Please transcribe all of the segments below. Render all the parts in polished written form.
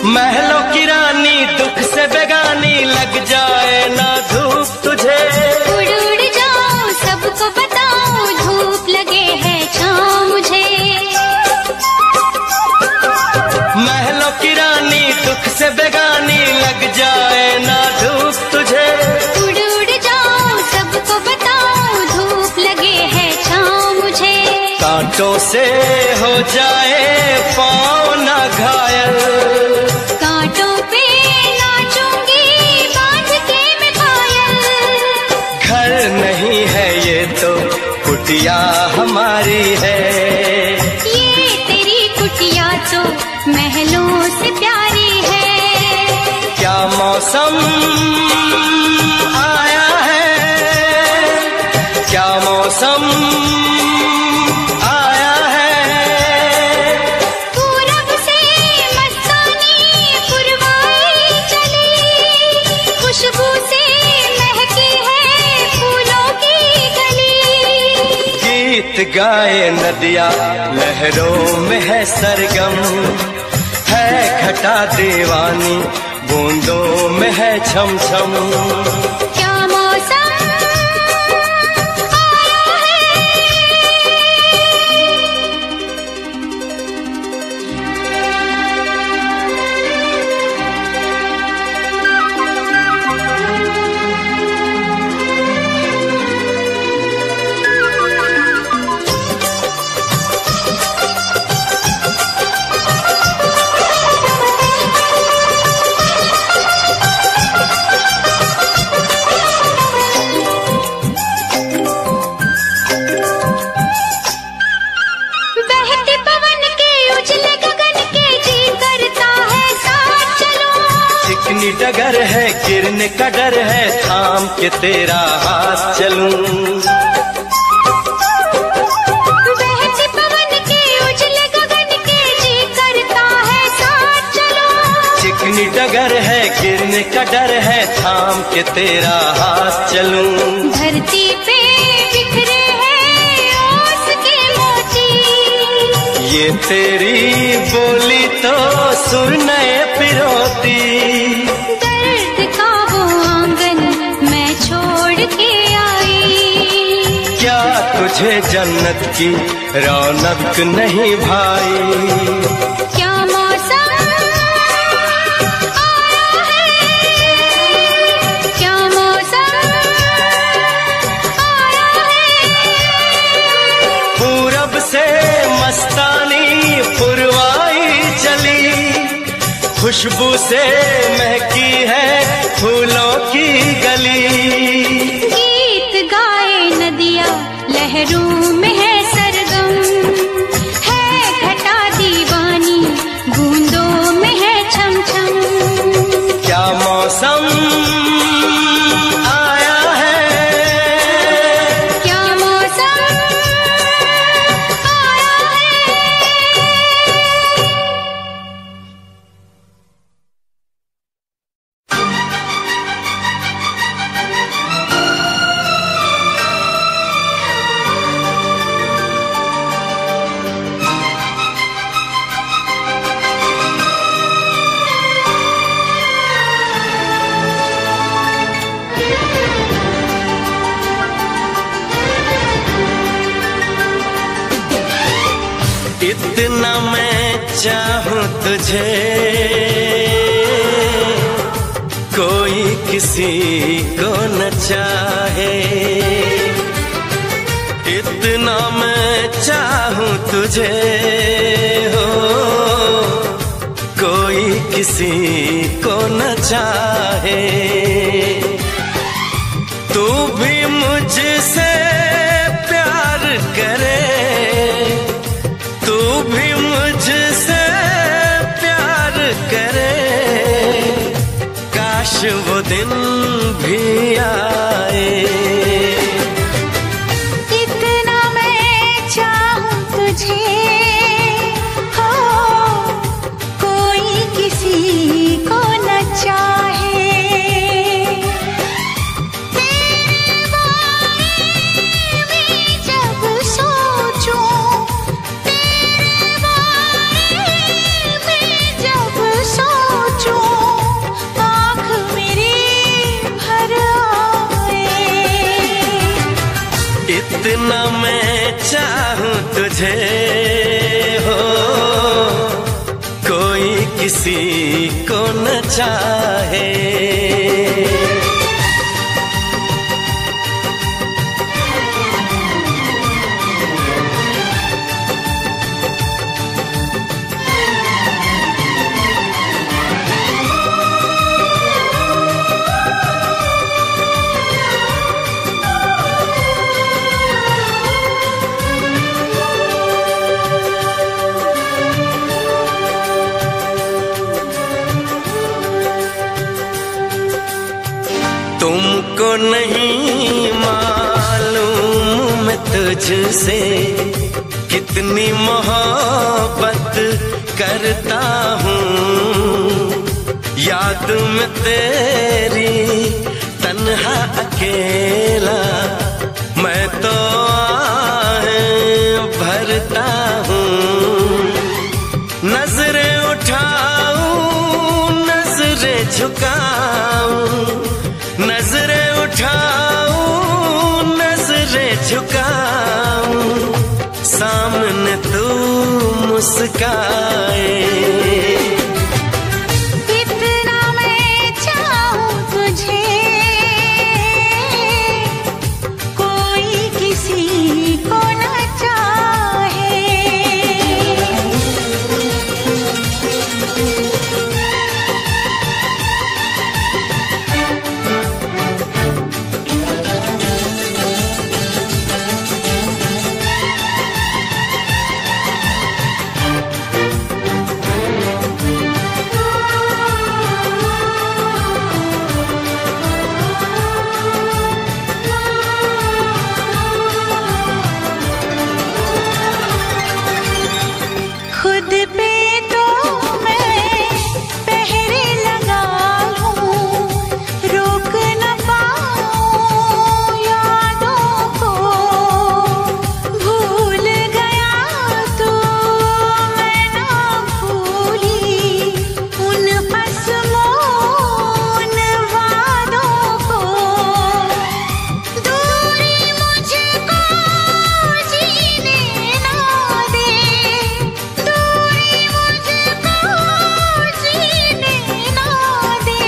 महलों की रानी दुख से बेगानी, लग जाए ना धूप तुझे। उड़ उड़ जाऊं सबको बताऊं, धूप लगे है छाँव मुझे। महलों की रानी दुख से बेगानी, लग जाए ना धूप तुझे। उड़ उड़ जाऊं सबको बताऊं, धूप लगे है छाँव मुझे। कांटों से हो जाए पाँव ना घायल, कांटों पे नाचूंगी बांध के मैं पायल। घर नहीं है ये तो कुटिया हमारी है। ये तेरी कुटिया तो महलों से प्यारी है। क्या मौसम आया है, क्या मौसम आया है। पूरब से मस्तानी पुरवाई चली, खुशबू से महकी है फूलों की गली। गीत गाए नदिया लहरों में है सरगम, है घटा दीवानी बूंदों में है छम छम। क्या मौसम आया बहते पवन के उजले गगन के, जी करता है साथ चलूं। चिकनी डगर है गिरने का डर है, थाम के तेरा हाथ चलूं। बहते पवन के उजले गगन के, जी करता है साथ चलूं। चिकनी डगर है गिरने का डर है, थाम के तेरा हाथ चलूं। धरती पे बिखरे हैं ओस के मोती, ये तेरी बोली तो सुर नए पिरोती। दर्द का वो आंगन मैं छोड़ के आई। क्या तुझे जन्नत की रौनक नहीं भाई। क्या मौसम आया है, क्या मौसम आया है। पूरब से मस्तानी पुरवाई चली, खुशबू से महकी है फूलों की गली। गीत गाए नदिया लहरों में है सरगम, है घटा दीवानी बूंदों में है छम छम। क्या मौसम आया है, क्या मौसम आया है। इतना मैं चाहूं तुझे, कोई किसी को न चाहे। इतना मैं चाहूं तुझे हो, कोई किसी को न चाहे। तू भी मुझसे प्यार करे, तू भी मुझसे प्यार करे। काश वो दिन भी आए। इतना मैं चाहूं तुझे हो, कोई किसी को न चाहे। तेरे बारे में जब सोचूं चाहूं तुझे हो, कोई किसी को न चाहे। तुमको नहीं मालूम मैं तुझसे कितनी मोहब्बत करता हूँ। याद में तेरी तन्हा अकेला मैं तो आहें भरता हूँ। नजरें उठाऊं नजरें झुकाऊं, नजरें उठाऊं नजरें झुकाऊं, सामने तू मुस्काए। इतना मैं चाहूं तुझे, कोई किसी को न चाहे। खुद पे तो मैं पहरे लगा लूं, रोक न पाऊं यादों को। भूल गया तो मैं ना भूली उन असमोन वादों को। दूरी मुझको जीने ना दे, दूरी मुझको जीने ना दे,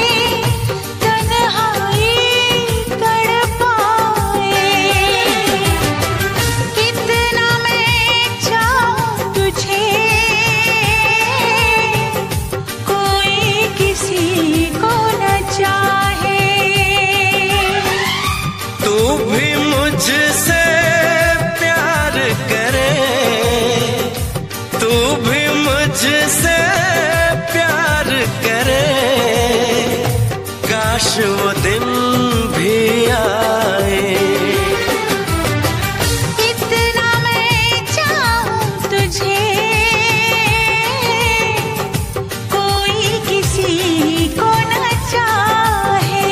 तन्हाई तड़पाए। इतना मैं चाहूं तुझे, कोई किसी को न चाहे। तू भी मुझसे प्यार करे, तू भी मुझसे प्यार करे, काश वो दिन भी आए। इतना मैं चाहूं तुझे, कोई किसी को न चाहे।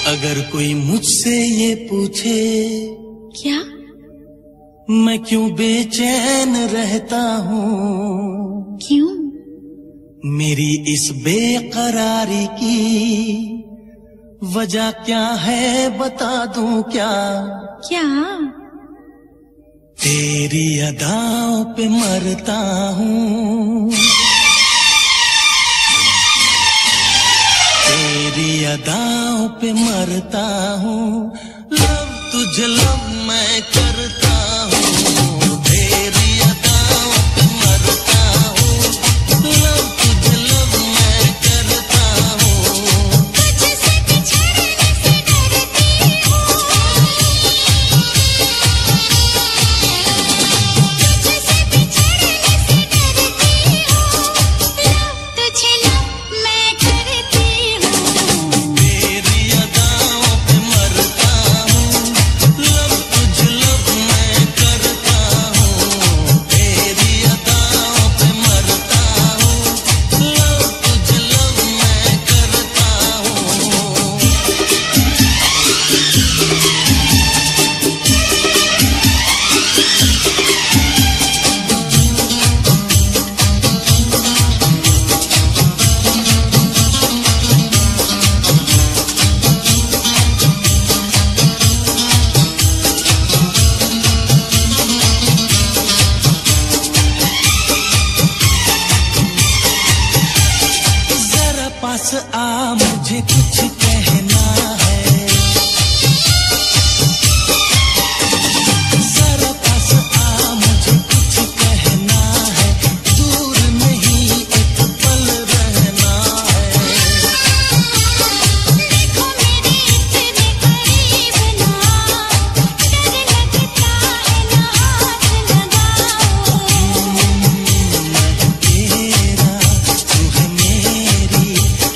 अगर कोई मुझसे ये पूछे क्या? मैं क्यों बेचैन रहता हूँ, क्यों? मेरी इस बेकरारी की वजह क्या है बता दूं क्या? क्या? तेरी अदाओं पे मरता हूँ, तेरी अदाओं पे मरता हूँ। लव तुझे लव मैं करता हूँ, तेरी अदाओं पे मरता हूँ। लव तुझे लव मैं करता हूँ। तुझसे बिछड़ने से डरती हूँ, तुझसे बिछड़ने से डरती हूँ। लव तुझे लव मैं करती हूँ, तेरी अदाओं पे मरता हूँ। लव तुझे लव मैं मुझे कुछ कहना है, जरा पास आ मुझे कुछ कहना है, दूर नहीं एक पल रहना है। देखो मेरे इतने करीब ना, डर लगता है ना हाथ लगाओ। मैं तेरा, तू है मेरी,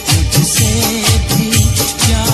मुझसे भी क्या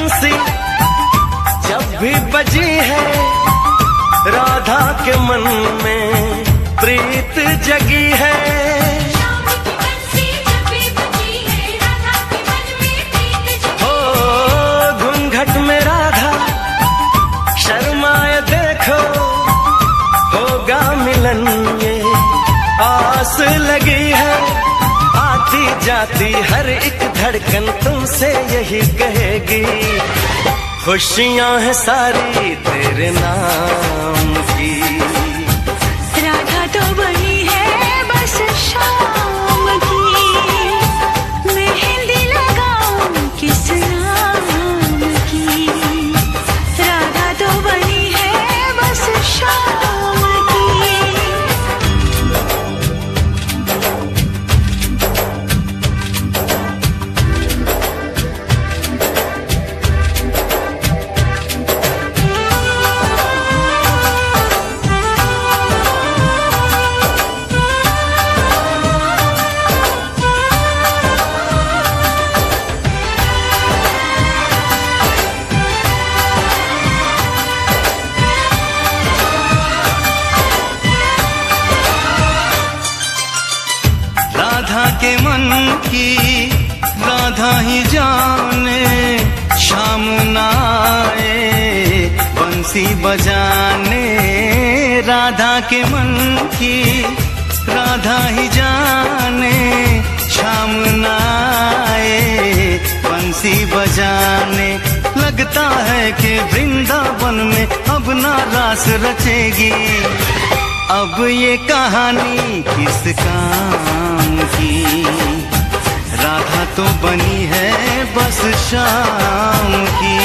बंसी जब भी बजी है, राधा के मन में प्रीत जगी है। हो घूंघट में राधा शर्माए देखो, होगा मिलन ये आस लगी है। आती जाती हर एक धड़कन तुमसे यही कहेगी, खुशियां हैं सारी तेरे नाम की। राधा तो बनी है बस शाम की, मेहंदी लगाऊं किस नाम की। राधा तो बनी है बस शाम की। राधा के मन की राधा ही जाने, शाम ना आए बंसी बजाने। राधा के मन की राधा ही जाने, शाम ना आए बंसी बजाने। लगता है कि वृंदावन में अब ना रास रचेगी, अब ये कहानी किस काम की। राधा तो बनी है बस शाम की,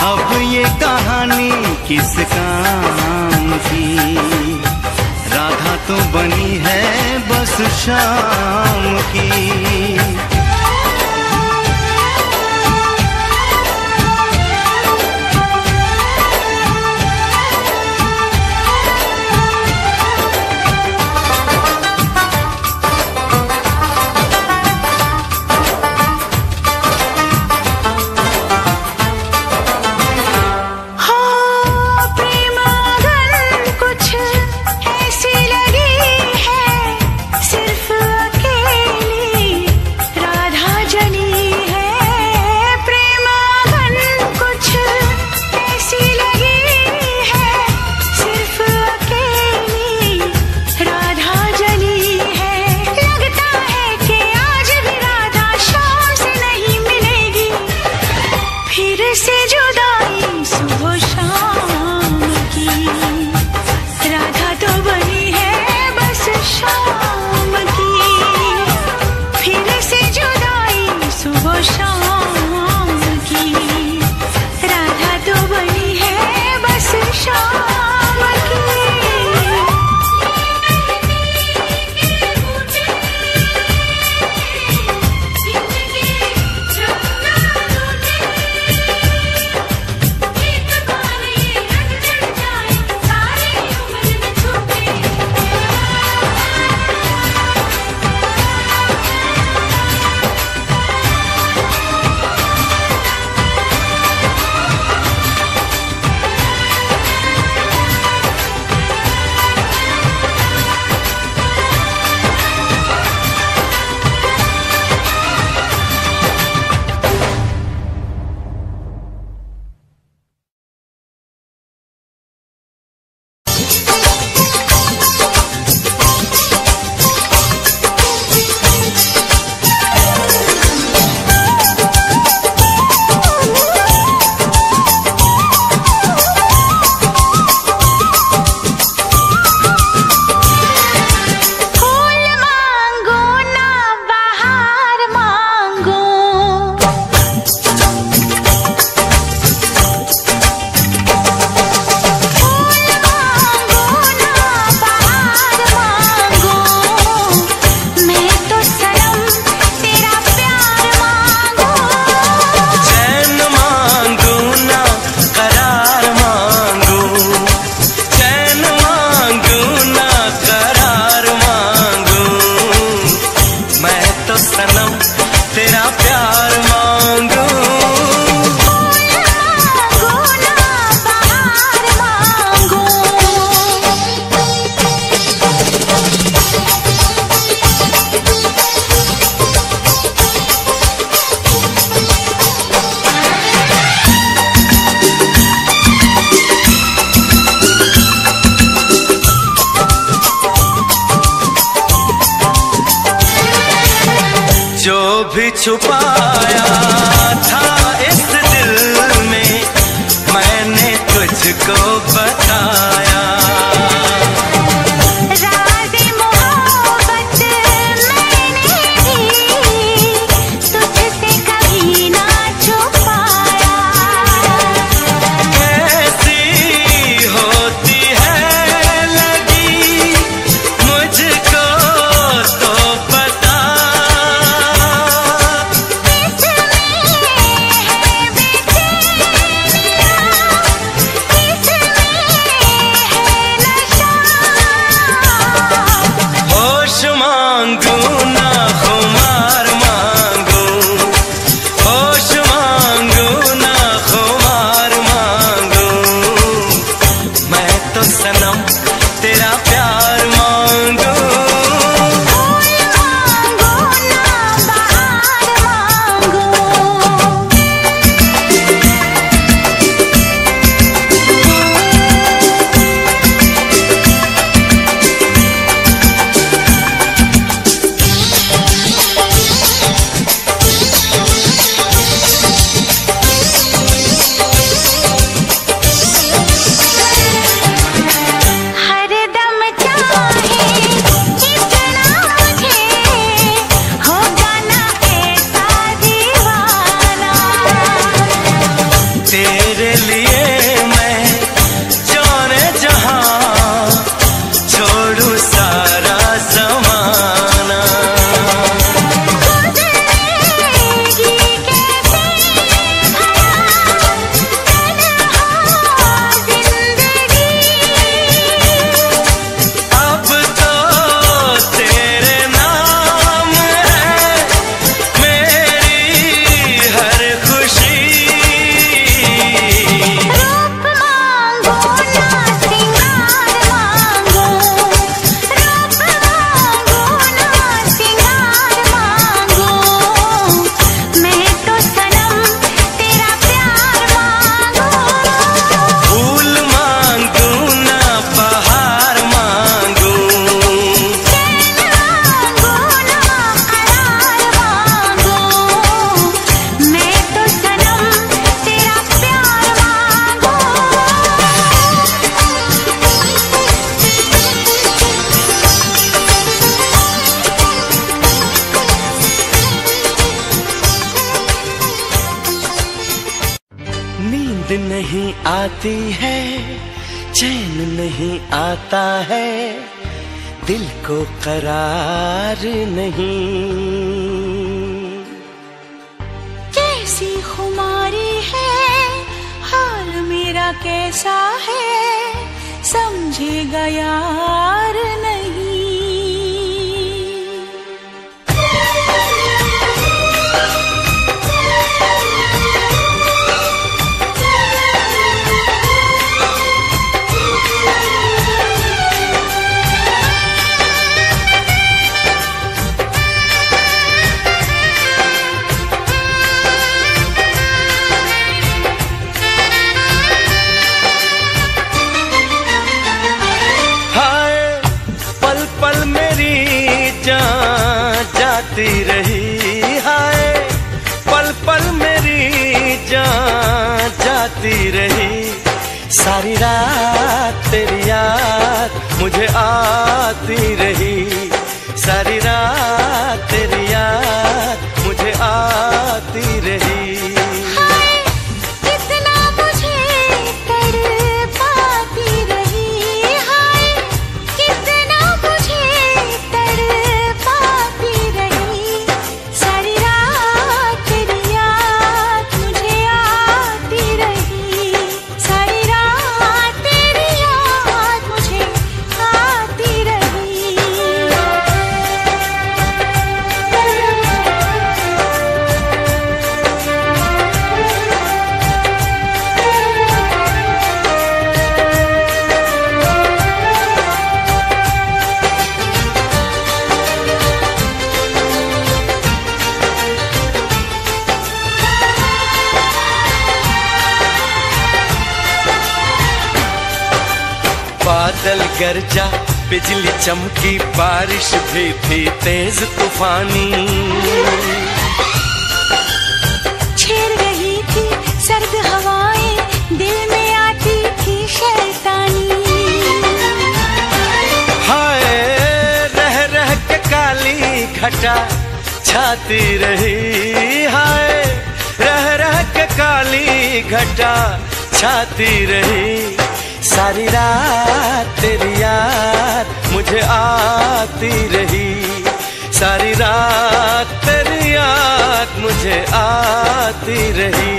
अब ये कहानी किस काम की। राधा तो बनी है बस शाम की। राधा छुपाया था इस दिल में, मैंने तुझको बताया। नहीं आती है, चैन नहीं आता है, दिल को करार नहीं। कैसी खुमारी है, हाल मेरा कैसा है, समझेगा यार नहीं। जाती रही हाय, पल पल मेरी जान जाती रही, सारी रात तेरी याद मुझे आती रही, सारी रात तेरी याद मुझे आती रही। बादल गरजा, बिजली चमकी, बारिश भी थी तेज तूफानी, सर्द हवाएं दिल में आती थी शैतानी। हाय रह रह के काली घटा छाती रही, हाय रह रह के काली घटा छाती रही। सारी रात तेरी याद मुझे आती रही, सारी रात तेरी याद मुझे आती रही।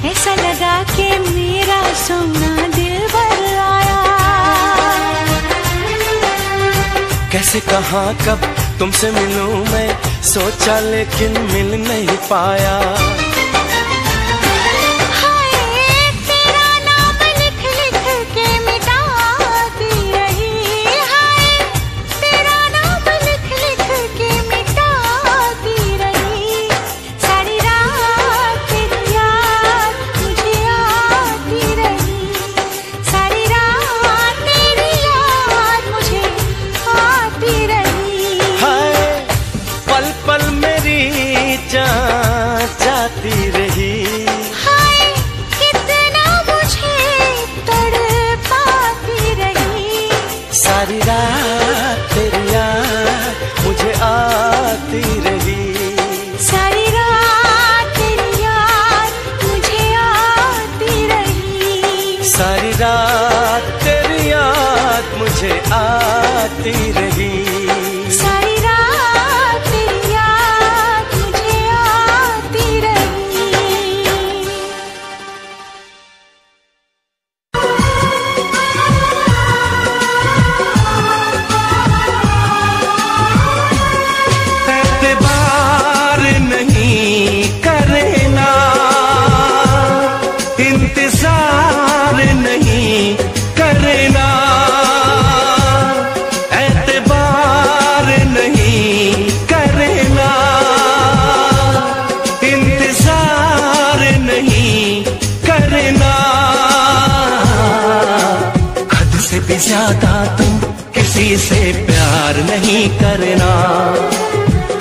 ऐसा लगा कि मेरा सोना दिलबर आया। कैसे कहाँ कब तुमसे मिलूं मैं, सोचा लेकिन मिल नहीं पाया। हाय तेरा नाम लिख लिख के मिटाती रही, हाय तेरा नाम लिख लिख के मिटाती रही। सारी रात तेरी याद मुझे आती रही, सारी रात तेरी याद मुझे आती रही। हाय पल पल मेरी जान जाती रही, हाय कितना मुझे तड़पाती रही। सारी रात तेरी याद मुझे आती रही, सारी रात तेरी याद मुझे आती रही। सारी रात तेरी याद मुझे आती रही। सारी रात तेरी याद मुझे आती रही। एतबार नहीं करना, इंतजार नहीं करना, एतबार नहीं करना, इंतजार नहीं करना। हद से भी ज्यादा तुम किसी से प्यार नहीं करना,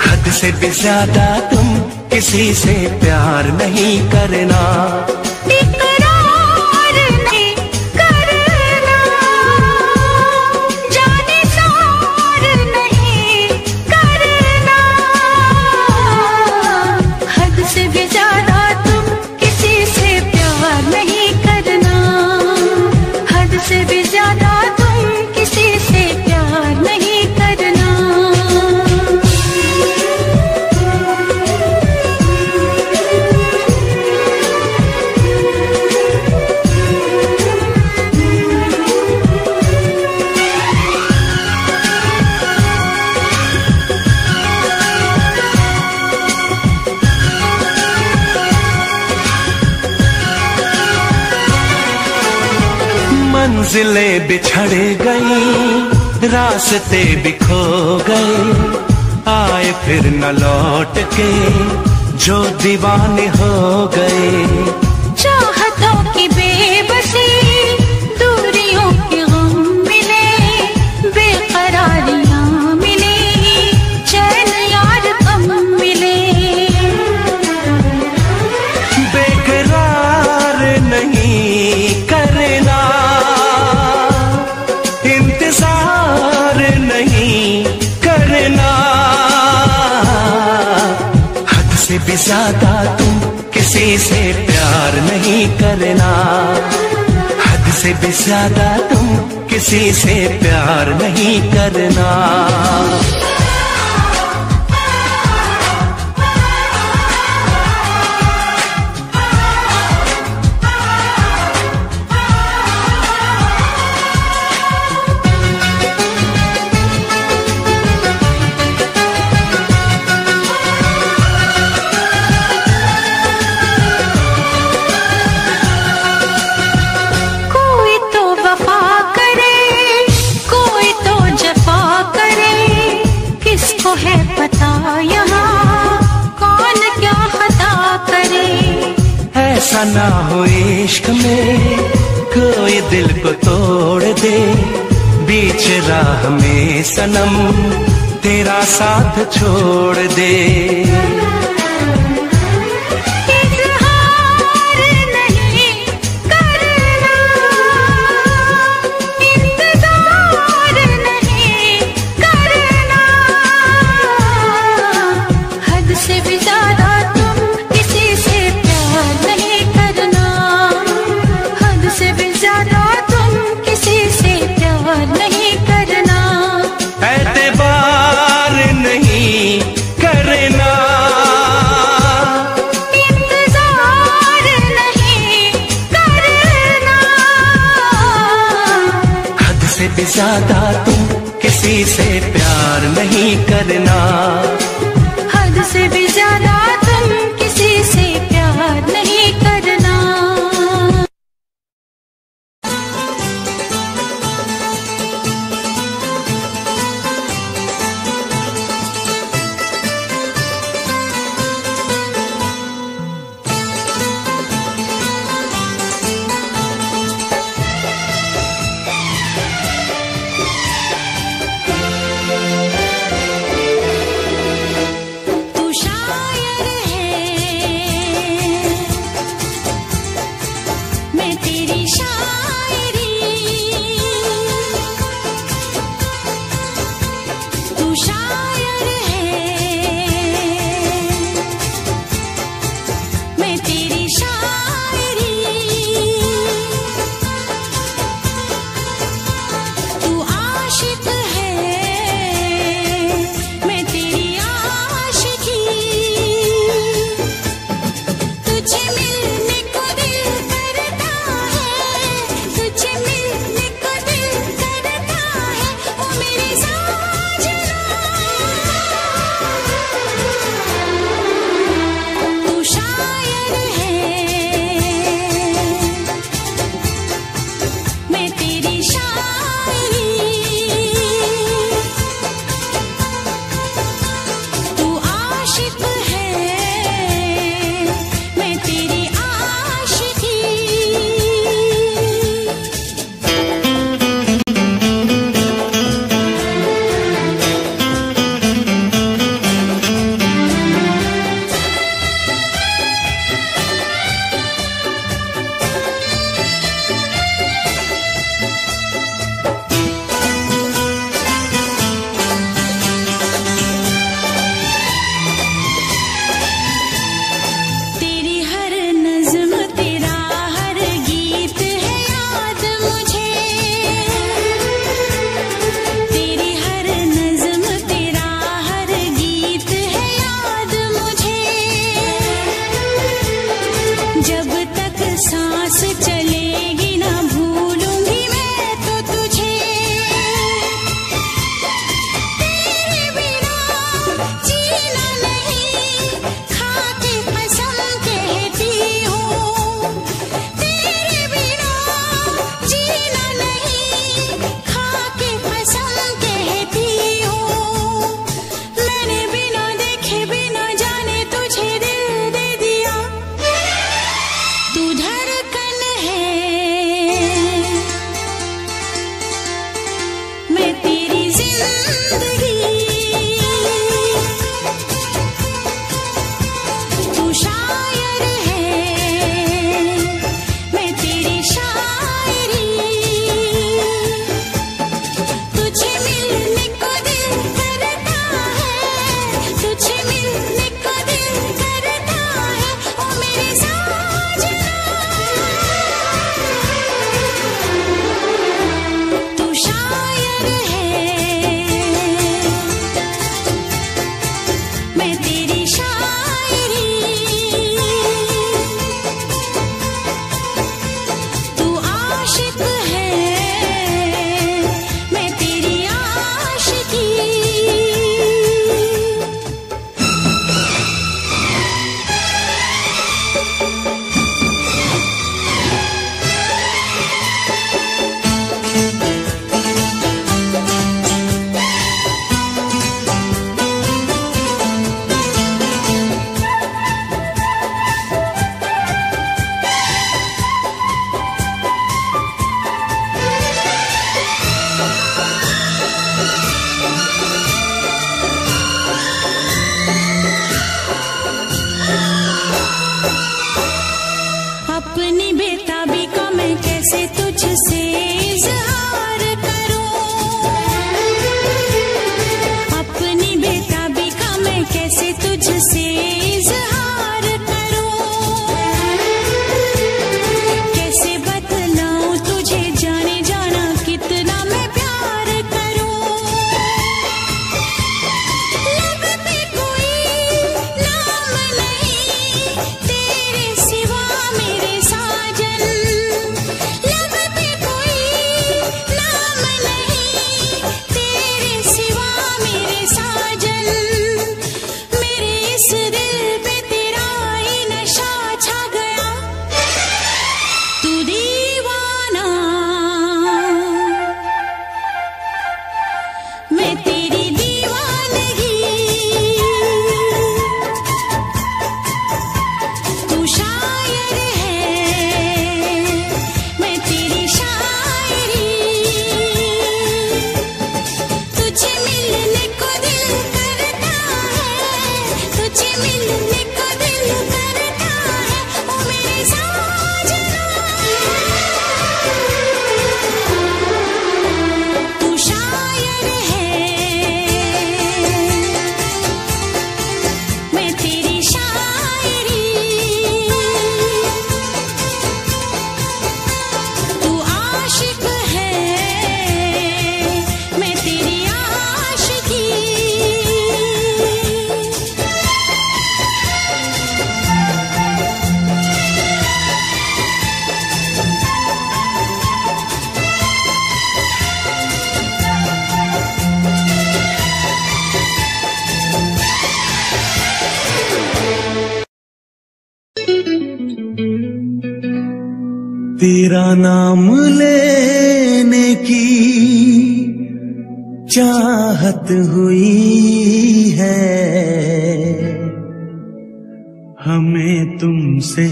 हद से भी ज्यादा तुम किसी से प्यार नहीं करना। इकरार नहीं करना, जाने सार नहीं करना। हद से भी ज्यादा तुम किसी से प्यार नहीं करना, हद से भी ज्यादा तुम किसी से प्यार नहीं करना। मंजिलें बिछड़ गई, रास्ते बिखो गए, आए फिर न लौट के जो दीवाने हो गए। चाहतों की बेबसी, दूरियों के गम मिले, बेकरारियां मिली, चैन यार कम मिले। बेकरार नहीं करना, इंतजार नहीं करना। हद से भी ज्यादा तुम किसी से प्यार नहीं करना, हद से भी ज्यादा तुम किसी से प्यार नहीं करना। ऐसा ना हो इश्क में कोई दिल को तोड़ दे, बीच राह में सनम तेरा साथ छोड़ दे। ज्यादा तुम किसी से प्यार नहीं करना, हद से भी ज्यादा तुम किसी से प्यार नहीं करना। तेरा नाम लेने की चाहत हुई है, हमें तुमसे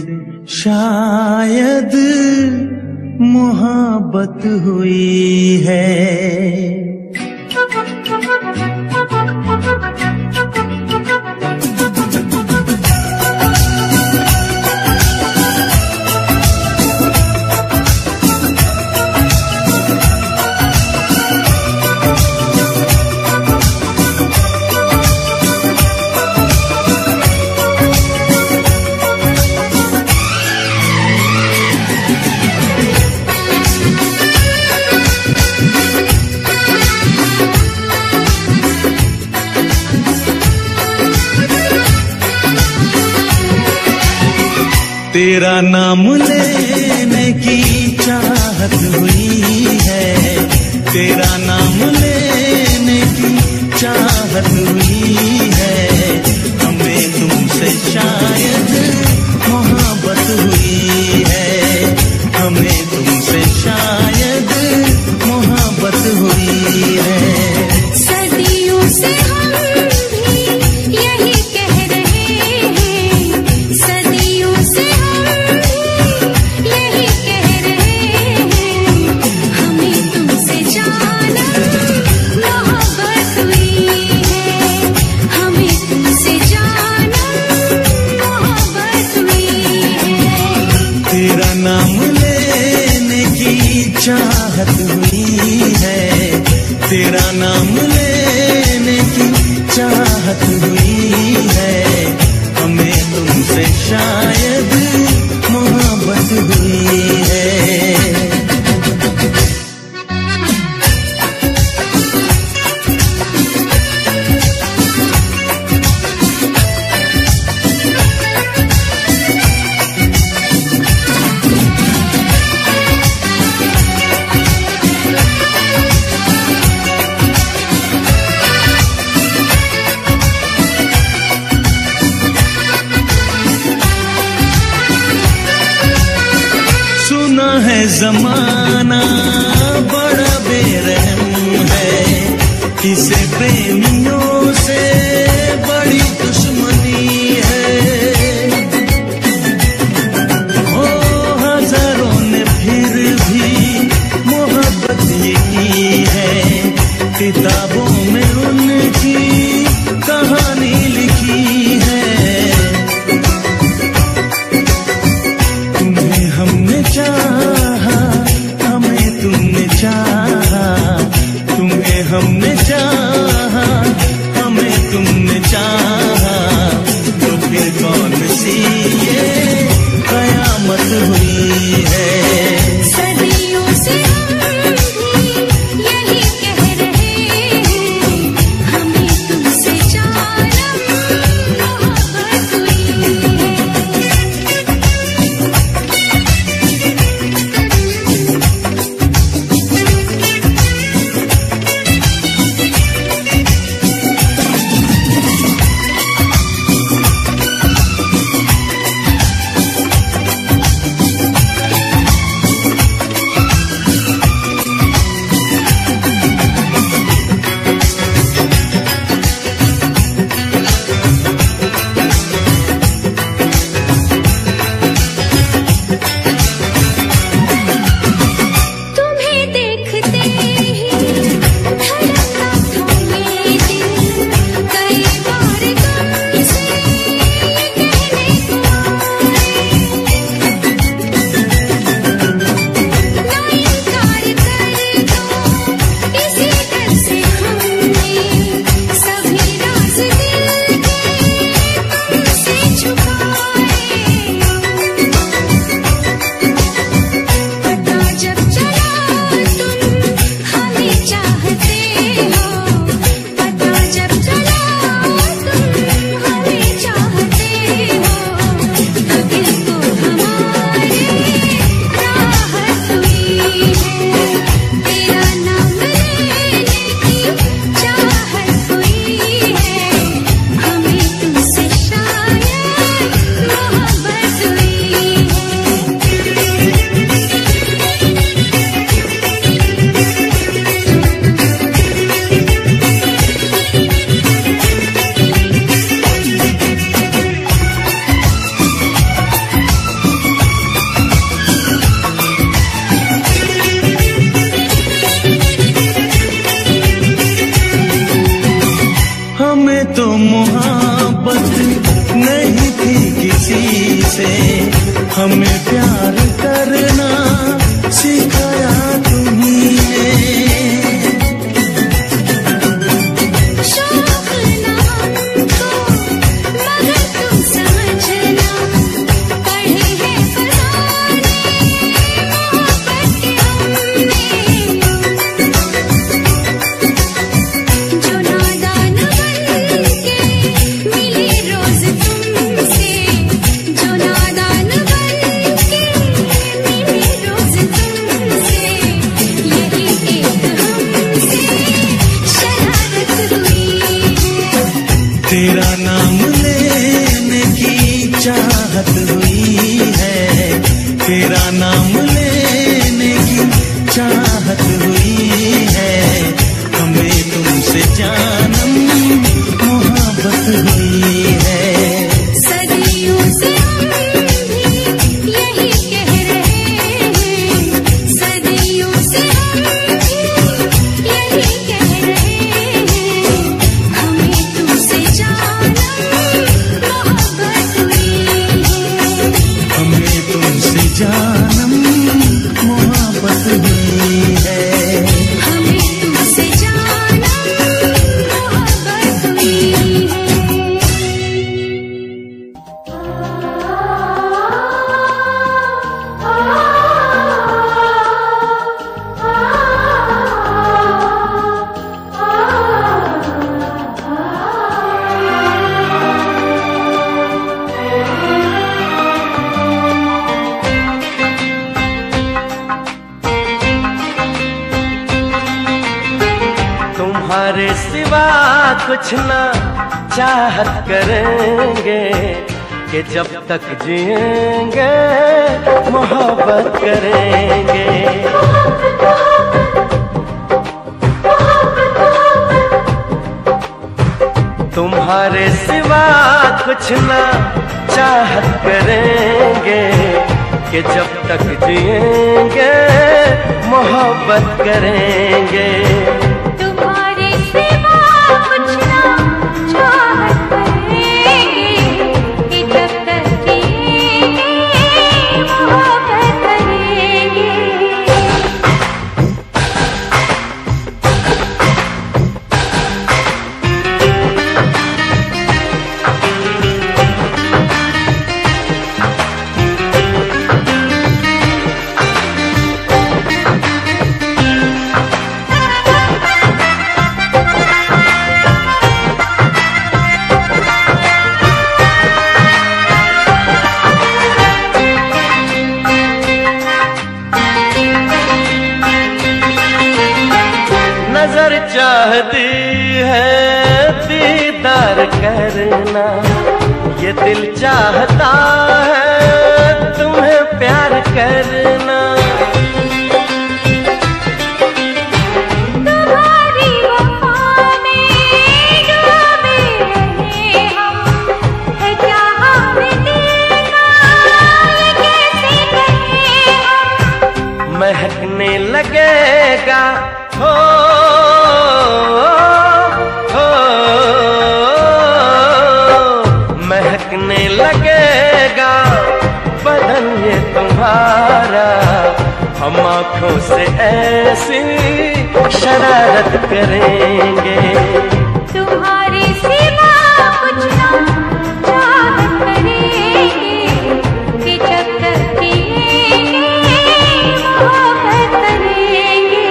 शायद मोहब्बत हुई है। तेरा नाम लेने की चाहत हुई है, तेरा नाम लेने की चाहत हुई है, हमें तुमसे शायद मोहब्बत हुई है, हमें तुमसे शायद मोहब्बत हुई है। सदियों से हम भी यही कह रहे हैं, सदियों से चाहत हुई है, तेरा नाम लेने की चाहत हुई है, हमें तुमसे शायद मोहब्बत हुई है। जमाना बड़ा बेरहम है, इसे प्रेमियों से बड़ी दुश्मनी है। ओ हजारों ने फिर भी मोहब्बत ये की है, किताबों में उनकी कहानी लिखी है। तुम्हें हमने चाहा, हमें तुमने चाहा, तुम्हें हमने चाहा, हमें तुमने चाहा, तो फिर कौन सी ये कयामत हुई है। सदियों से हम भी यही कह रहे हैं, हमें तुमसे जानम मोहब्बत हुई है। हमें प्यार करना सिखाया तुम्हीं ने। शौक ना हमको मगर तुम समझना, पढ़े हैं फसाने मोहब्बत के हमने। जो नादान बनके मिले रोज तुमसे, जो नादान बनके मिले रोज तुमसे, यही एक हमसे शरारत हुई है। तेरा नाम लेने की चाहत हुई है, तेरा नाम लेने की चाहत हुई है। हमें तुमसे जानम मोहब्बत हुई है। सदियों से हम भी यही कह रहे हैं, सदियों से हम भी यही कह रहे हैं। हमें तुमसे जानम मोहब्बत हुई है। हमें तुमसे जानम मोहब्बत हुई है। हमें तुमसे जानम मोहब्बत हुई है। तुम्हारे सिवा कुछ ना चाहत करेंगे, कि जब तक जिएंगे मोहब्बत करेंगे। तुम्हारे सिवा कुछ ना चाहत करेंगे, कि जब तक जिएंगे मोहब्बत करेंगे। तुम्हारे सिवा कुछ ना चाहत करेंगे, कि जब तक जिएंगे मोहब्बत करेंगे। नजर चाहती है दीदार करना, ये दिल चाहता है तुम्हें प्यार करना। तुम्हारी वफा में डूबे रहे हम, है चाहत देना ये कैसे कहें हम। महकने लगेगा हो महकने लगेगा बदन ये तुम्हारा। हम आँखों से ऐसी शरारत करेंगे। तुम्हारे सिवा कुछ ना चाहत करेंगे, कि जब तक जिएंगे मोहब्बत करेंगे।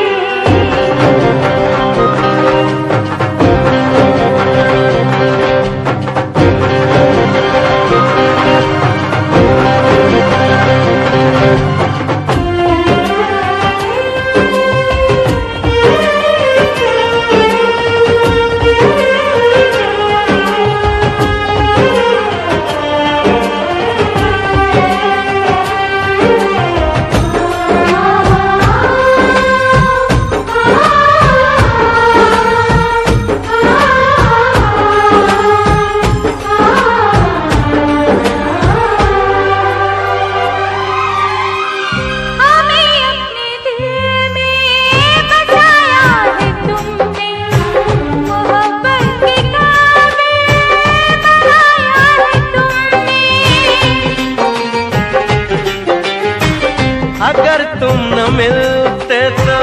अगर तुम न मिलते तो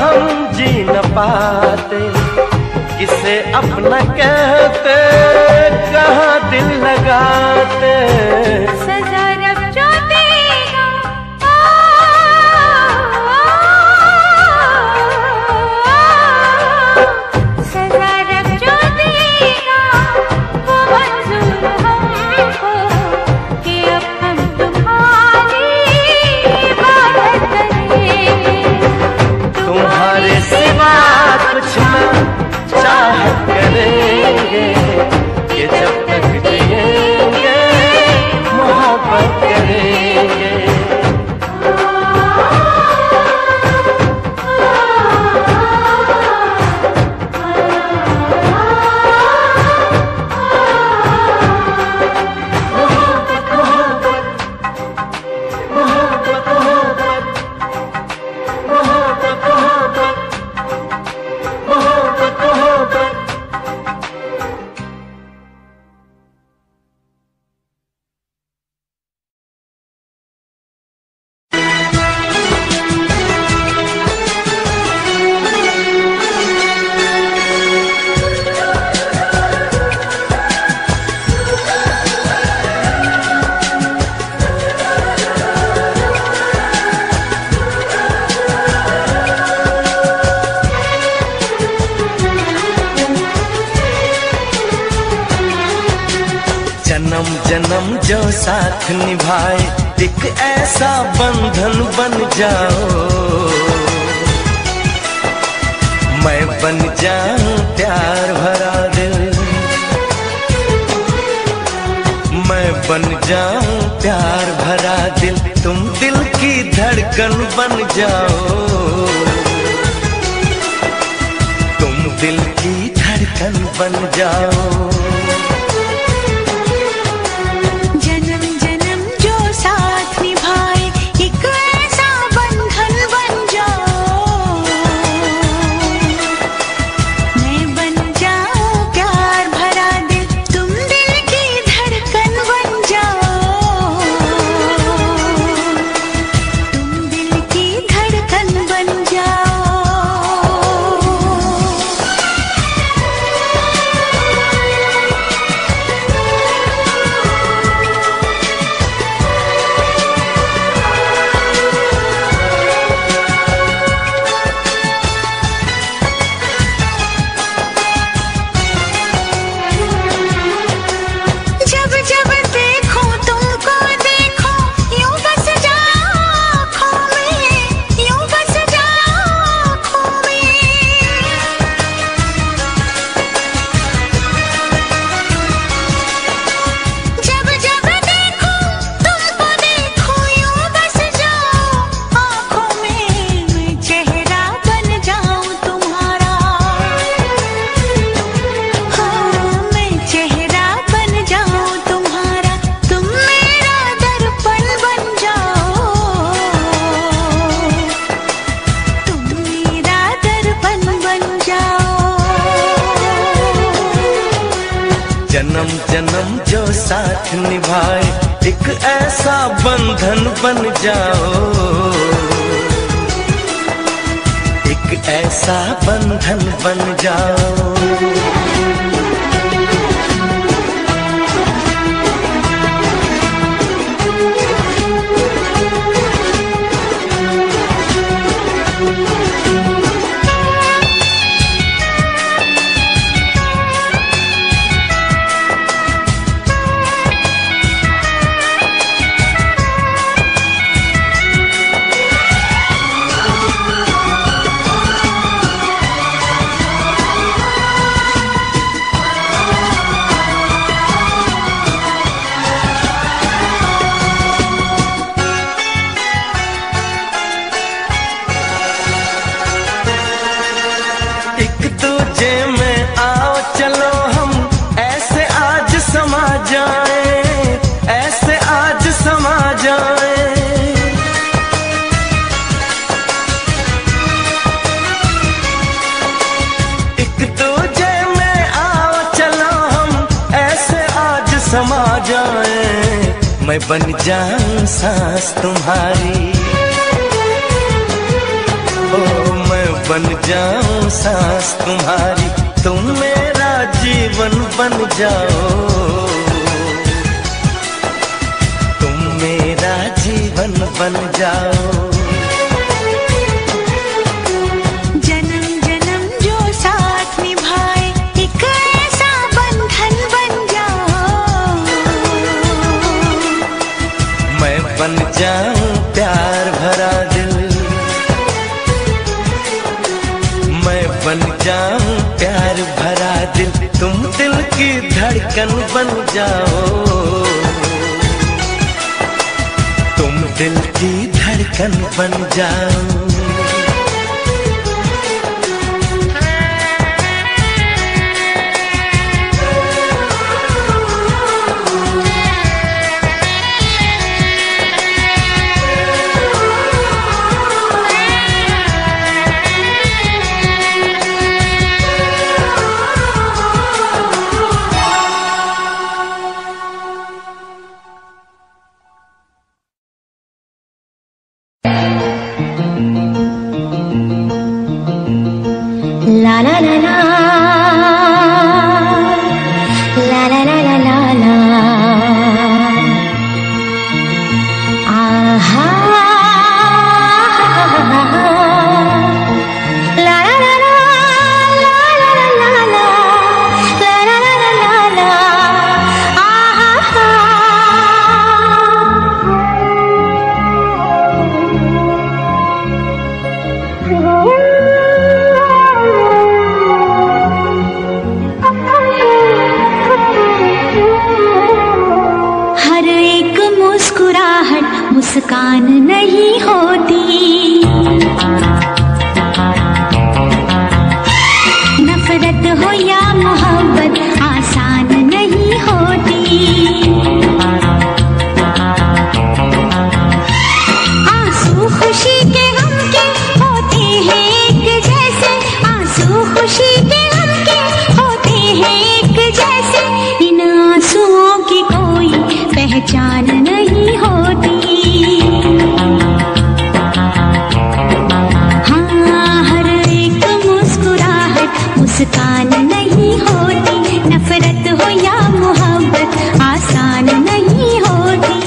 हम जी न पाते, किसे अपना कहते कहाँ दिल लगाते। सजा रब जो देगा, सजा रब जो देगा वो मंजूर हमको, कि अब हम तुम्हारी इबादत करेंगे, तुम्हारे सिवा कुछ न चाहत करेंगे, कि जब तक जिएंगे मोहब्बत करेंगे। जन्म जन्म जो साथ निभाए, एक ऐसा बंधन बन जाओ, मैं बन जाऊं प्यार भरा दिल, मैं बन जाऊं प्यार भरा दिल, तुम दिल की धड़कन बन जाओ, तुम दिल की धड़कन बन जाओ। जन्म जन्म जो साथ निभाए, एक ऐसा बंधन बन जाओ, एक ऐसा बंधन बन जाओ। समा जाए, मैं बन जाऊं सांस तुम्हारी, बन जाऊं सांस तुम्हारी, तुम मेरा जीवन बन जाओ, तुम मेरा जीवन बन जाओ। जन्म जन्म जो साथ निभाए एक ऐसा बंधन बन जाओ, मैं बन जाऊं प्यार भरा दिल, मैं बन जाऊं प्यार भरा दिल, तुम दिल की धड़कन बन जाओ, तुम दिल की धड़कन बन जाओ। ला ला ला ला ला ला ला ला ला ला, आहा ला ला ला ला ला ला ला ला ला ला ला ला ला, आहा। हर एक मुस्कुराहट मुस्कान नहीं होती, नफरत हो या मोहब्बत आसान नहीं होती, आंसू खुशी के गम के होते हैं एक जैसे, आंसू खुशी के गम के होते हैं एक जैसे, इन आंसुओं की कोई पहचान नहीं होती, हाँ हर एक मुस्कुराहट मुस्कान नहीं होती, नफरत हो या मोहब्बत आसान नहीं होती।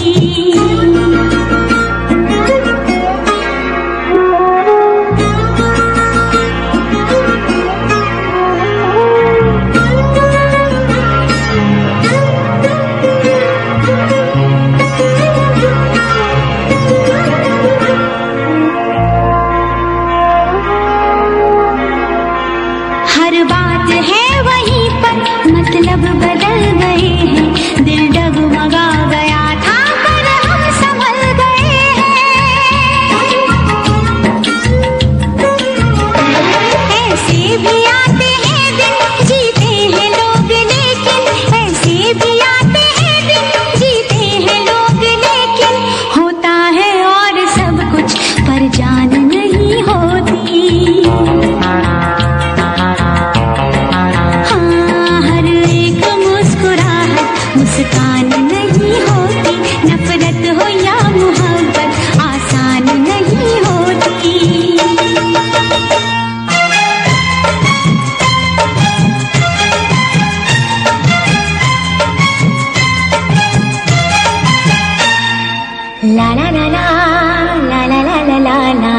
हर बात है वहीं पर, मतलब बदल गए हैं, दिल डगमगा गया था पर हम संभल गए हैं। ऐसे भी आते हैं दिन, जीते हैं लोग लेकिन, ऐसे भी आते हैं दिन, जीते हैं लोग लेकिन, होता है और सब कुछ पर जान नहीं होती, मुस्कान नहीं होती, नफरत हो या मोहब्बत आसान नहीं होती। ला ला ला ला ला ला ला ला ला ला,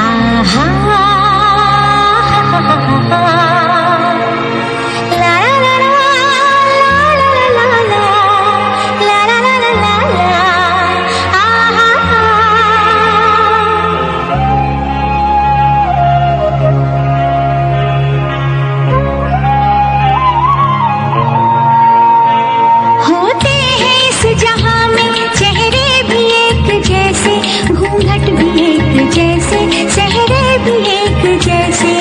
आहा घूंघट भी एक जैसे, सहरे भी एक जैसे,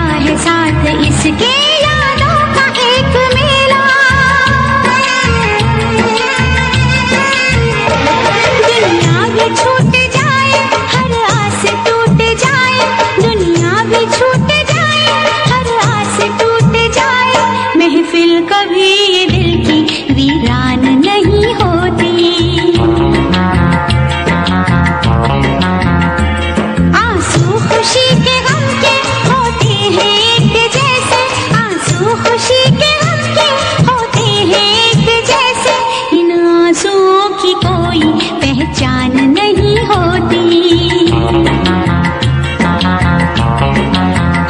है साथ इसके यादों का एक मेला। दुनिया भी छूट जाए, हर आस टूट जाए, दुनिया भी छूट जाए, हर आस टूट जाए, महफिल कभी ये दिल की वीरान नहीं होती। आंसू खुशी के गम के होते हैं एक जैसे, आंसू खुशी के गम के होते हैं एक जैसे, इन आंसुओं की कोई पहचान नहीं होती।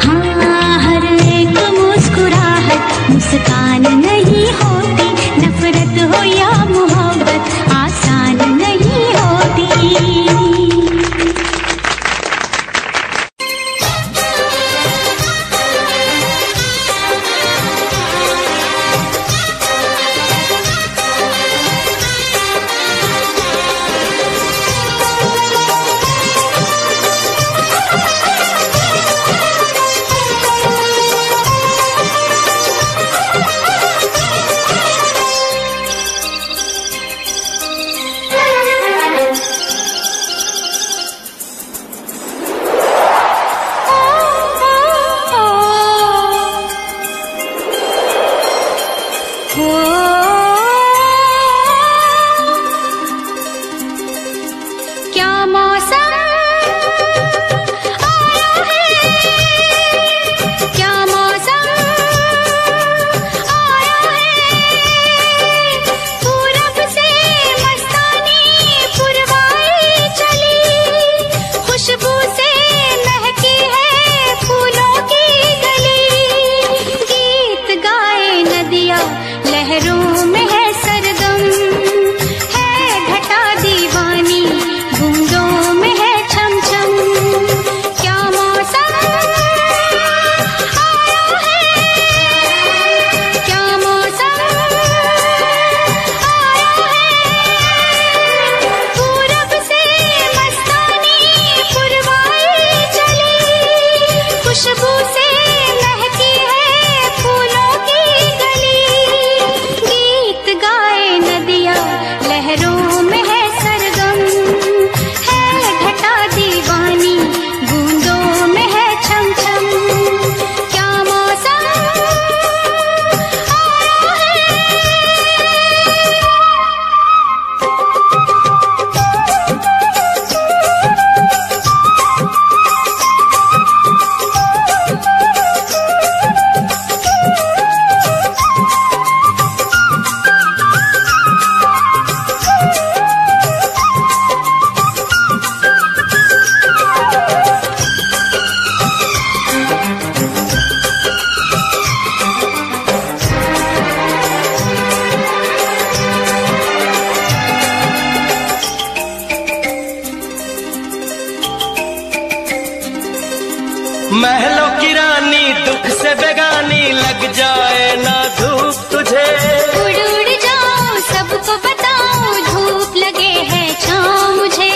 हाँ, हर एक मुस्कुराहट मुस्कान नहीं होती, नफरत हो या मोहब्बत आसान नहीं होती। क्या मौसम आया है, क्या मौसम आया है, पूरब से मस्तानी पुरवाई चली, खुशबू से महकी है फूलों की गली, गीत गाए नदियाँ लहरों में है सरगम, है घटा दीवानी बूंदों में है छम छम। क्या मौसम आया है, क्या मौसम आया है, पूरब से मस्तानी पुरवाई चली, खुशबू से महकी है फूलों की गली, गीत गाए नदियाँ लहरों में है सरगम, है घटा दीवानी बूंदों में है छम छम। क्या मौसम आया है। महलों की रानी दुख से बेगानी, लग जाए ना धूप तुझे, उड़ उड़ जाऊं सबको बताऊं, धूप लगे है छाँव मुझे।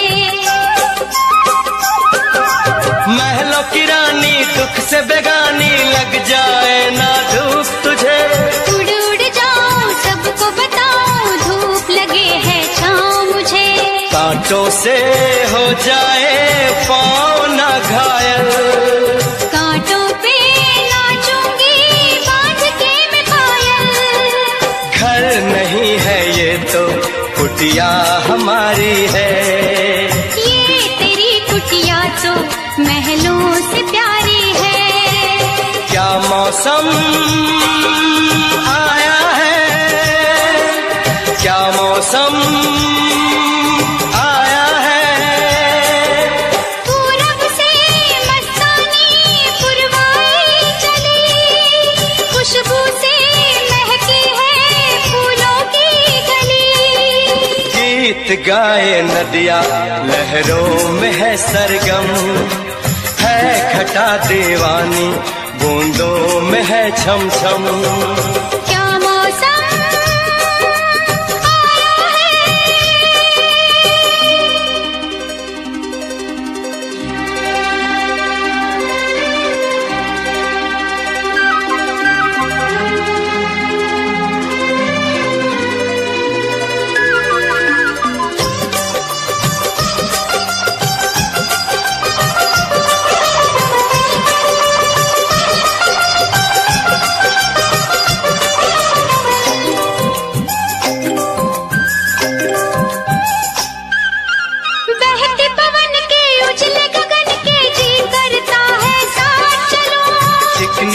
महलों की रानी दुख से बेगानी, लग जाए ना धूप तुझे, उड़ उड़ जाऊं सबको बताऊं, धूप लगे है छाँव मुझे। कांटों से हो जाए पाँव ना घायल, कांटों पे नाचूंगी बांध के मैं पायल, घर नहीं है ये तो कुटिया हमारी है, ये तेरी कुटिया तो महलों से प्यारी है। क्या मौसम आया है, क्या मौसम आया है, पूरब से मस्तानी पुरवाई चली, खुशबू से महकी है फूलों की गली, गीत गाए नदियाँ लहरों में है सरगम, है घटा दीवानी बूंदों में है छम छम। क्या मौसम आया है।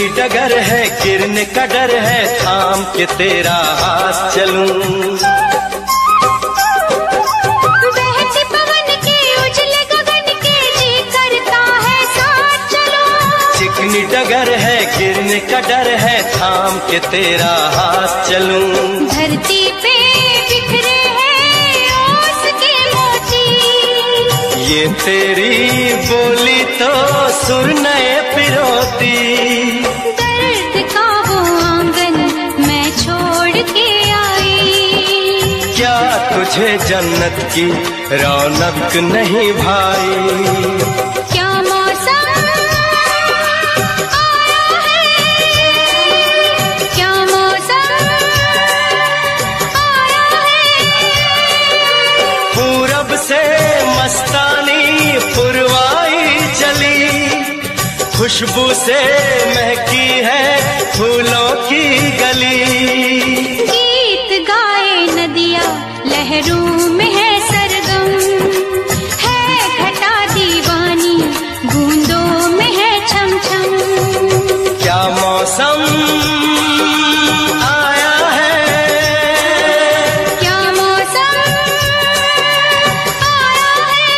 चिकनी डगर है गिरने का डर है, थाम के तेरा हाथ चलूं। बहते पवन के उजले गगन के जी करता है साथ चलो। चिकनी डगर है गिरने का डर है, थाम के तेरा हाथ चलूं। धरती पे बिखरे हैं ओस के मोती, ये तेरी बोली तो सुर नए पिरोती। दर्द का वो आंगन मैं छोड़ के आई, क्या तुझे जन्नत की रौनक नहीं भाई? क्या मौसम आया है, क्या मौसम आया है। पूरब से मस्तानी पुरवाई चली, खुशबू से महकी है फूलों की गली। गीत गाए नदिया लहरों में है सरगम, है घटा दीवानी बूंदों में है छम छम। क्या मौसम आया है, क्या मौसम आया है।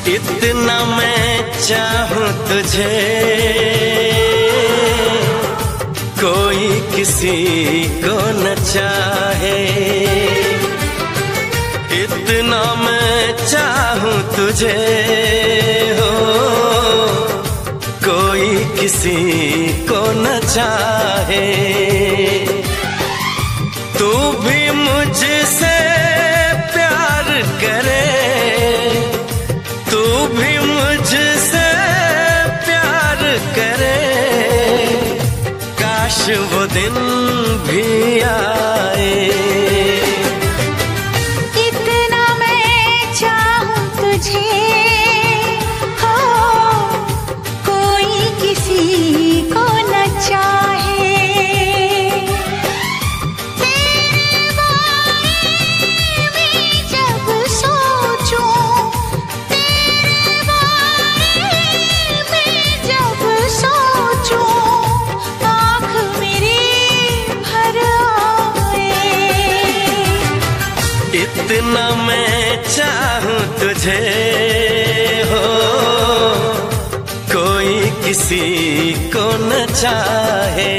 इतना मैं चाहूं तुझे, कोई किसी को न चाहे। इतना मैं चाहूं तुझे हो, कोई किसी को न चाहे। तू भी मुझसे प्यार करे, तू भी मुझसे प्यार करे, काश वो दिन भी आए। इतना मैं चाहूं तुझे हो, कोई किसी को न चाहे। तेरे बारे में जब सोचूं, तेरे बारे में जब सोचूं, आँख मेरी भर आए। इतना मैं चाहूं तुझे हो, कोई किसी को न चाहे।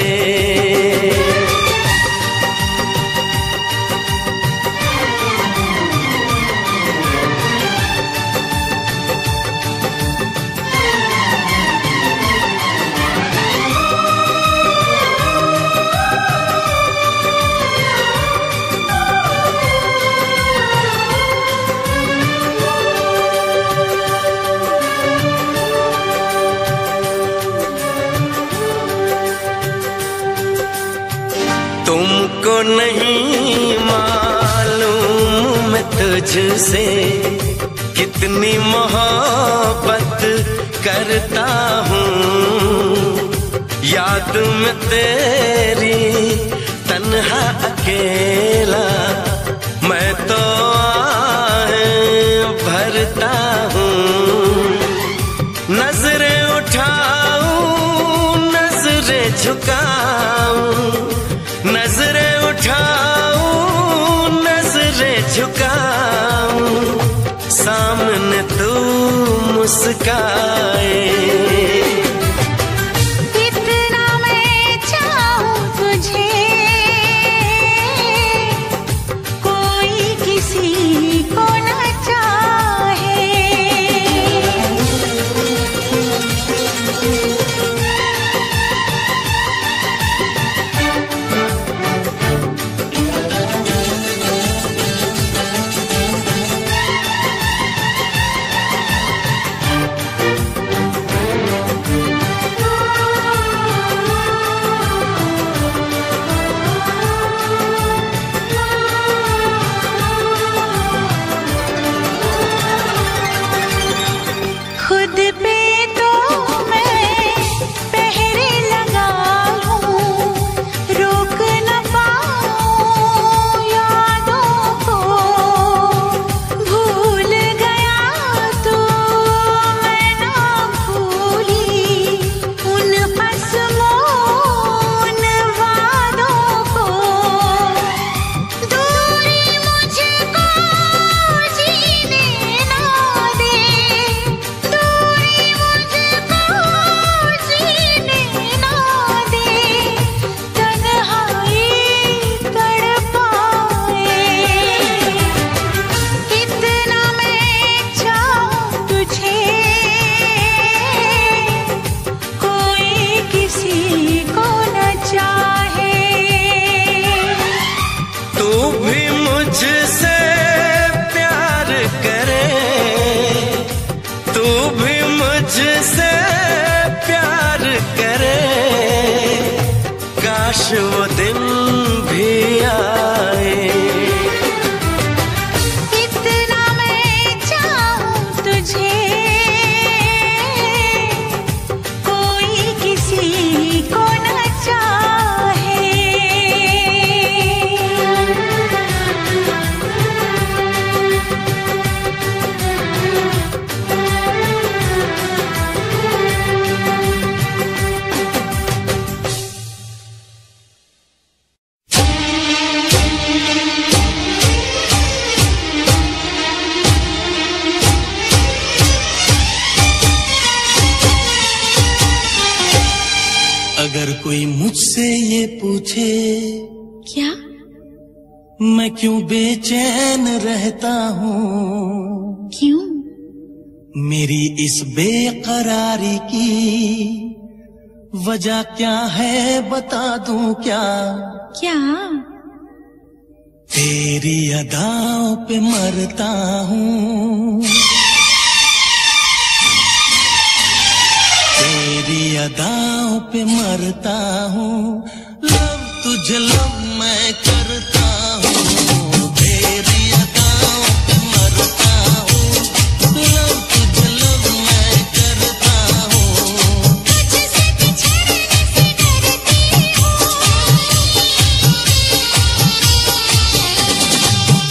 तुमको नहीं मालूम मैं तुझसे कितनी मोहब्बत करता हूँ। याद में तेरी तन्हा अकेला मैं तो आहें भरता हूँ। नजरें उठाऊं नजरें झुकाऊं, नजरें उठाऊं नजरें झुकाऊं, सामने तू मुस्काए। इतना मैं चाहूं तुझे, कोई किसी को न चाहे। काश वो दिन भी आए। इतना मैं चाहूं तुझे, कोई किसी को न चाहे। अगर कोई मुझसे ये पूछे क्या? मैं क्यों बेचैन रहता हूँ, क्यों? मेरी इस बेकरारी की वजह क्या है बता दूं क्या? क्या? तेरी अदाओं पे मरता हूँ, तेरी अदाओं पे मरता हूँ। लव तुझे लव मैं करता हूँ, तेरी अदाओं पे मरता हूँ। लव तुझे लव मैं करता हूँ। तुझसे बिछड़ने से डरती हूँ,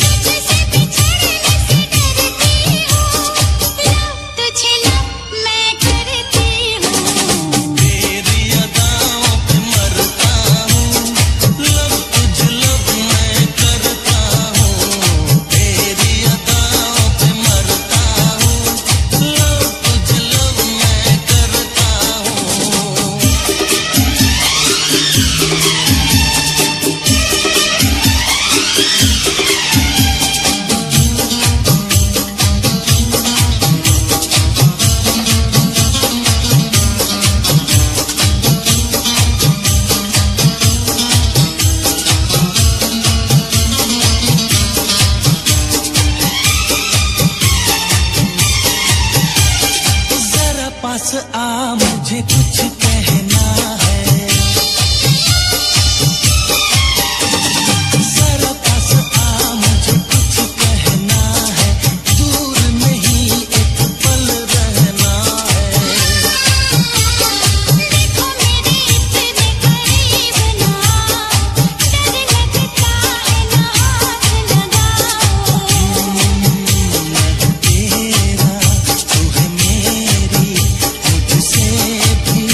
तुझसे बिछड़ने से डरती हूँ। लव तुझे लव मैं करती हूँ। तेरी अदाओं पे मरता हूँ, लव तुझे लव मैं करता हूँ। तेरी अदाओं पे मरता हूँ, लव तुझे लव मैं करता हूँ। जरा पास आ मुझे कुछ कहना है, जरा पास आ मुझे कुछ कहना है। दूर नहीं एक पल रहना है। देखो मेरे इतने करीब ना, डर लगता है ना हाथ लगाओ। मैं तेरा तू है मेरी, मुझसे भी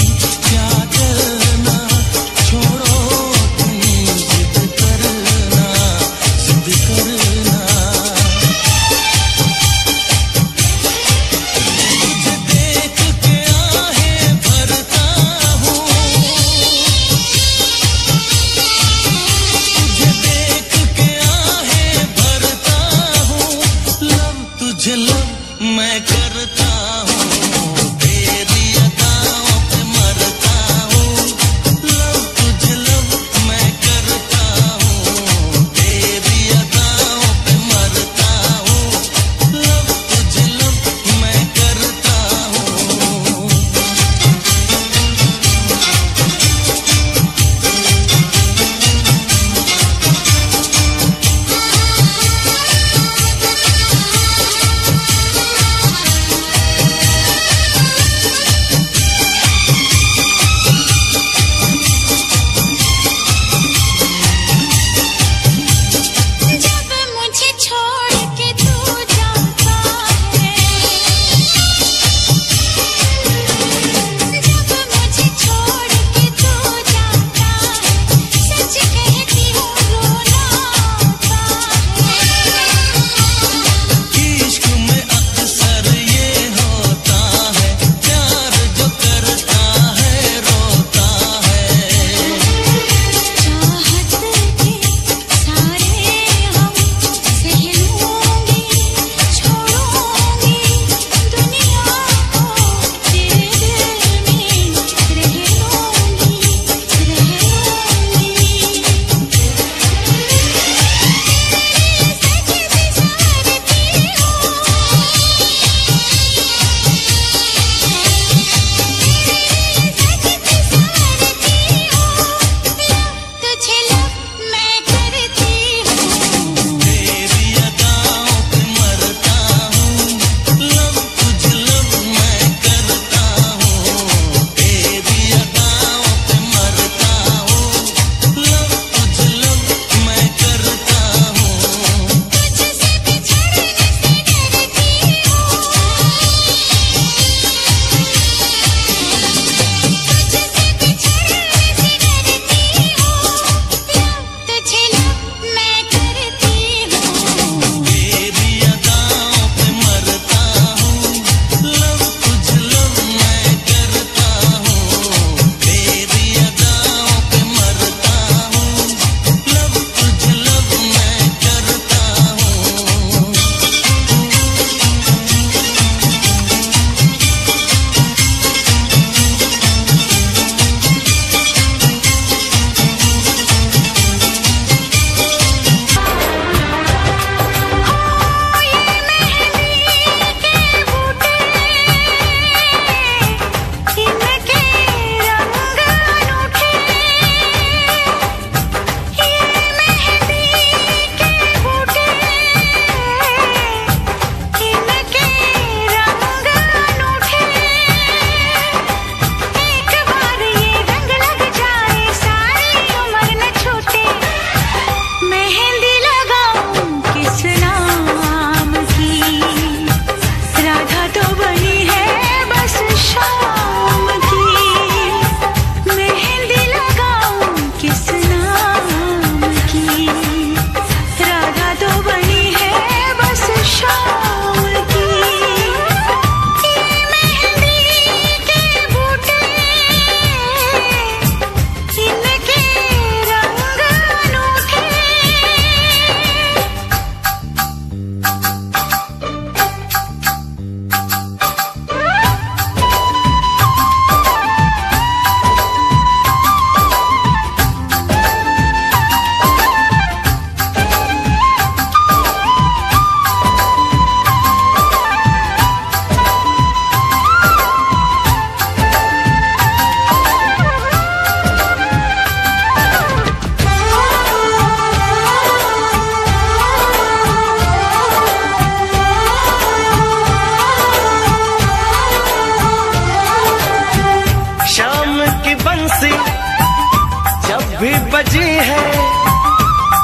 भी बजी है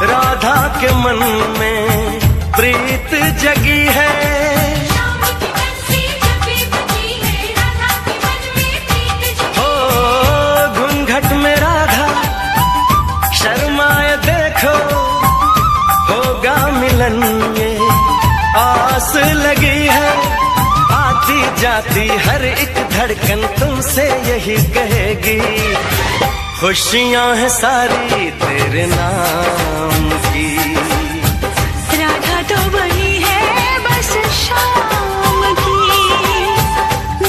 राधा के मन में प्रीत जगी है। हो घूंघट में राधा शर्माए देखो, होगा मिलन ये आस लगी है। आती जाती हर एक धड़कन तुमसे यही कहेगी, खुशियां हैं सारी तेरे नाम की। राधा तो बनी है बस शाम की,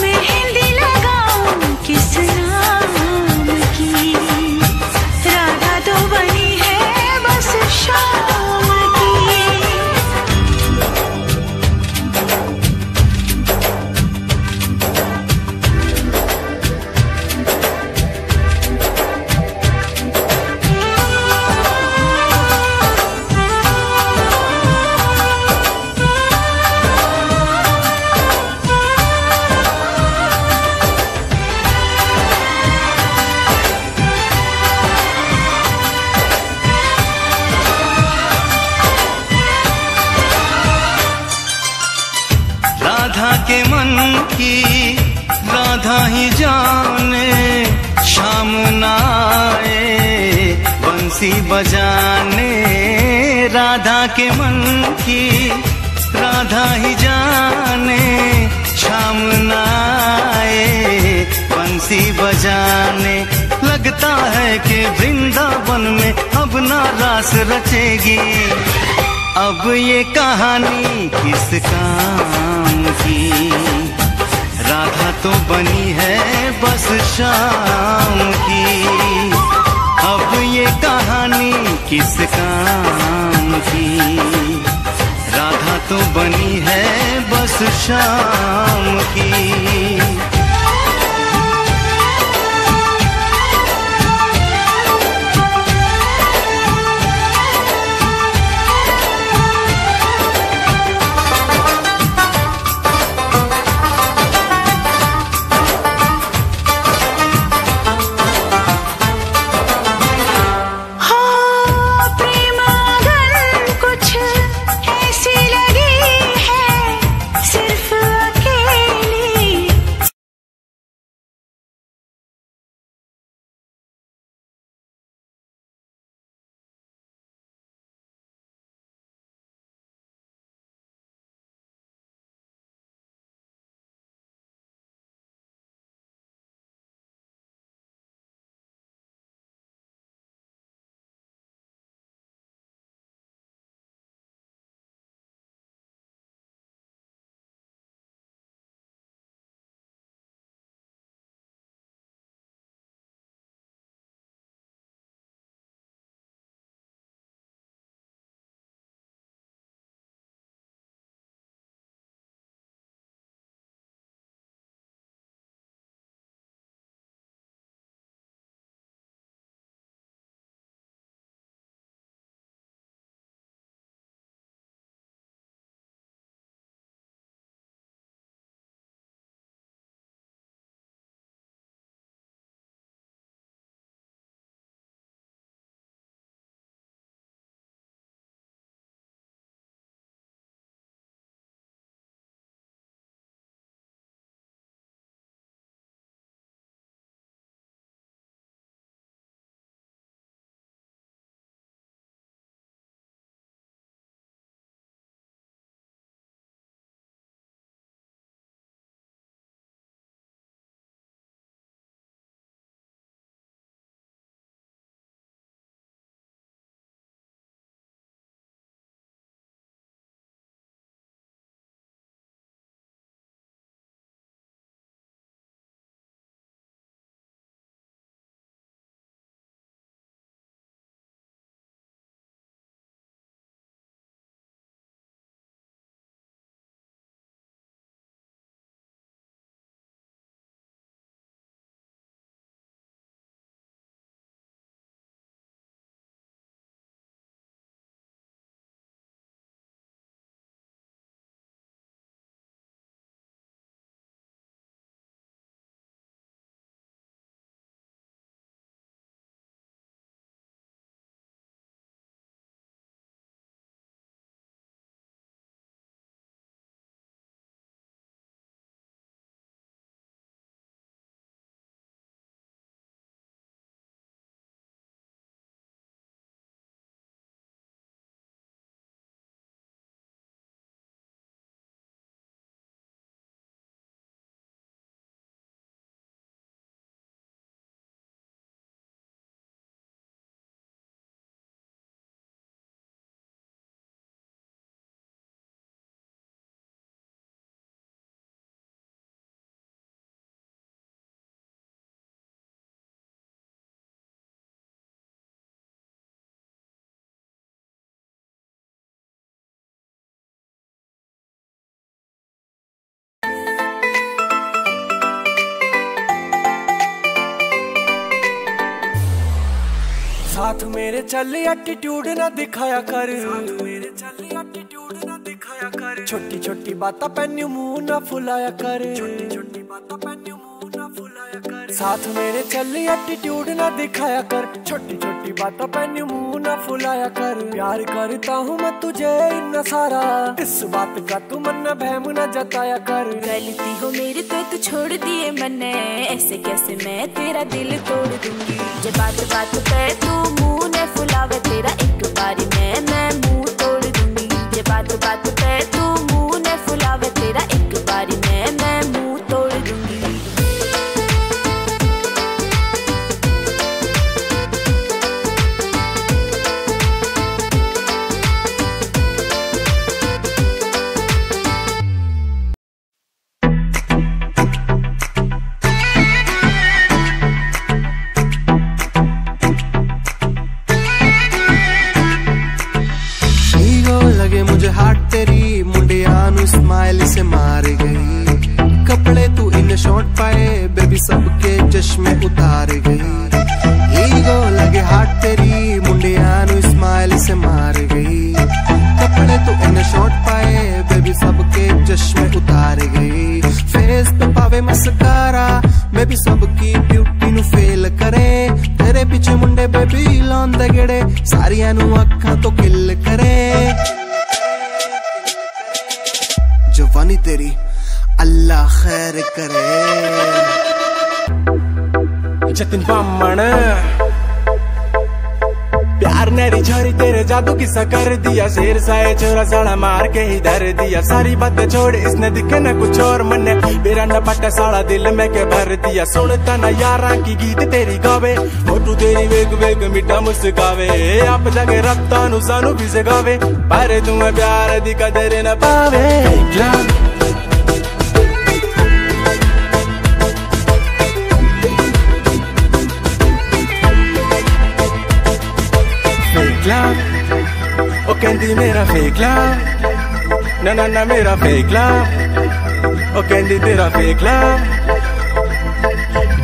मेहंदी लगाऊं किस नाम की। राधा तो बनी है बस शाम की। राधा के मन की राधा ही जाने, शाम ना आए बंसी बजाने। राधा के मन की राधा ही जाने, शाम ना आए बंसी बजाने। लगता है कि वृंदावन में अब ना रास रचेगी, अब ये कहानी किस काम की। राधा तो बनी है बस शाम की, अब ये कहानी किस काम की। राधा तो बनी है बस शाम की। साथ मेरे चल एटीट्यूड ना दिखाया कर, साथ मेरे चल एटीट्यूड ना दिखाया कर। छोटी छोटी बातें पैन्यू मुंह ना फुलाया कर, छोटी छोटी बातें पैन्यू मुंह ना फुलाया कर। साथ मेरे चल एटीट्यूड ना दिखाया कर, छोटी छोटी बातें पैन्यू मुंह ना फुलाया कर। प्यार करता हूँ मैं तुझे इतना सारा, इस बात का तू मन बहम न जताया कर। गलती हो मेरी तो तू छोड़ दिए मन्ने, ऐसे कैसे मैं तेरा दिल तोड़ दूंगी। जब बात बात पे तू मुंह न फुलावे, तेरा एक बारी मैं मुंह तोड़ दूंगी। जब बात बात पे तू मुंह न फुलावे, तेरा एक बारी मैं मुंह तोड़ दूंगी। स्माइल से मार गई, कपड़े तू इन शॉर्ट पाए बेबी सबके चश्मे उतार गई। ईगो लगे हाथ तेरी मुंडिया नु स्माइल से मार गई, कपड़े तू इन शॉर्ट पाए बेबी सबके चश्मे उतार गई। फेस पे पावे मस्कारा बेबी सबकी ब्यूटी नु फेल करे, तेरे पीछे मुंडे बेबी लौंदे गेड़े सारियां नु अखां तो किल करे। जवानी तेरी अल्लाह खैर करे। जतिन बामण प्यार नेरी झरी तेरे जादू किस्सा कर दिया, शेर साए छोरा साड़ा मार के ही धर दिया। सारी बातें छोड़ इसने दिखे न कुछ और मन्ने, मेरा न पटा साड़ा दिल में के भर दिया। सुनता न यारा की गीत तेरी गावे, फोटू तेरी वेग वेग मिठा मुस्कावे। आप जगे रफ्ता नु सानू भी सिखावे, पर तुम्हें प्यार दी कदर न पावे। ओ कैंडी मेरा फेक लव, ना ना ना मेरा फेक लव। ओ कैंडी तेरा फेक लव।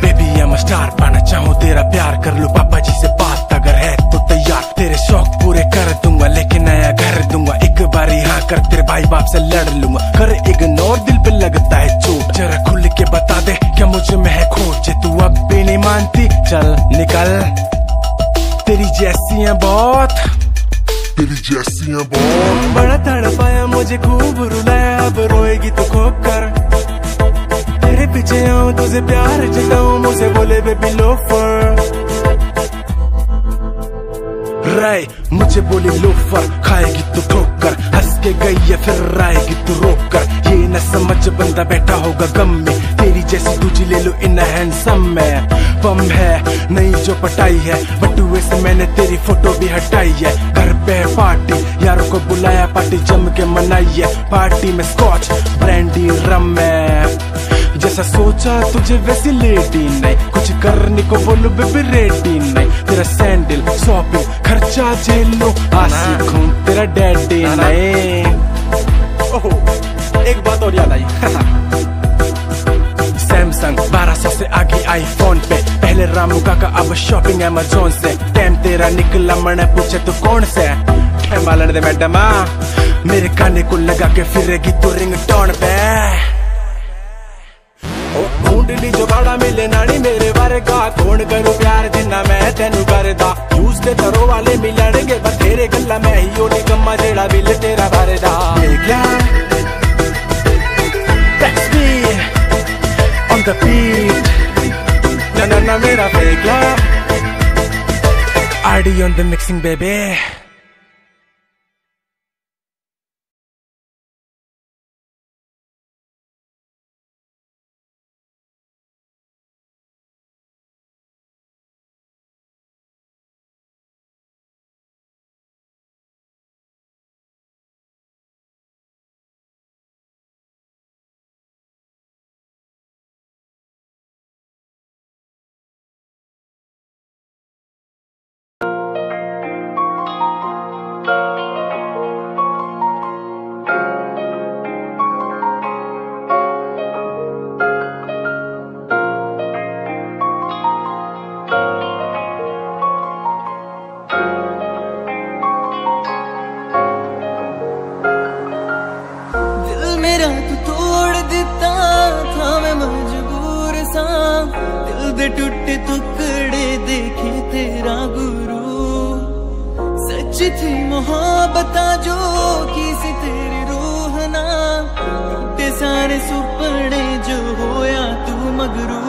बेबी मैं स्टार पाना चाहूँ, तेरा प्यार कर लूँ पापा जी से बात अगर है तो तैयार। तेरे शौक पूरे कर दूंगा, लेकिन नया घर दूंगा। एक बारी हाँ कर तेरे भाई बाप से लड़ लूंगा। कर इग्नोर दिल पे लगता है चोट, जरा खुल के बता दे क्या मुझ में है खोट। जे तू अब भी नहीं मानती चल निकल, तेरी जैसी है बहुत, तेरी जैसी है बहुत। बड़ा तड़पाया मुझे खूब रुलाया, अब रोएगी तो खूब कर। तेरे पीछे आऊं तुझे प्यार जताऊं, मुझे बोले बेबी लोफर। राय मुझे बोली लोफर, खाएगी तो ठोकर। हंस के गई है फिर आएगी तो रोक कर। ये न समझ बंदा बैठा होगा गम में, तेरी जैसी दूजी ले लो इन हैंडसम में। बम है नहीं जो पटाई है, बटुए से मैंने तेरी फोटो भी हटाई है। घर पे है पार्टी, यारों को बुलाया पार्टी जम के मनाई है। पार्टी में स्कॉच ब्रांडी रम है, जैसा सोचा तुझे वैसी लेडी नहीं। कुछ करने को बोलो बेबी रेडी नहीं। तेरा सैंडल शॉपिंग खर्चा झेल लो, आशिक हूँ तेरा डैडी नहीं। ओहो एक बात और याद आई सैमसंग 1200 से आगे आईफोन पे, पहले रामू काका अब शॉपिंग अमेज़न से। टाइम तेरा निकला मने पूछे तो कौन से ठेमालन दे मैडम, मेरे काने को लगा के फिरेगी तो रिंग टोन पे। ढूंढली जो बाड़ा मिले नानी मेरे बारे का, कौन करूं प्यार जिन्ना मैं तेनू करदा। यूज दे तरो वाले मिलणगे बथेरे गल्ला, मैं ही ओ निकम्मा जेड़ा बिल तेरा भरदा। On the beat, na na na mera fake love. RD on the mixing baby. टूटे टुकड़े देखे तेरा गुरु। सच थी मोहब्बत जो की सी तेरी रूह ना, टूटे सारे सुपने जो होया तू मगरू।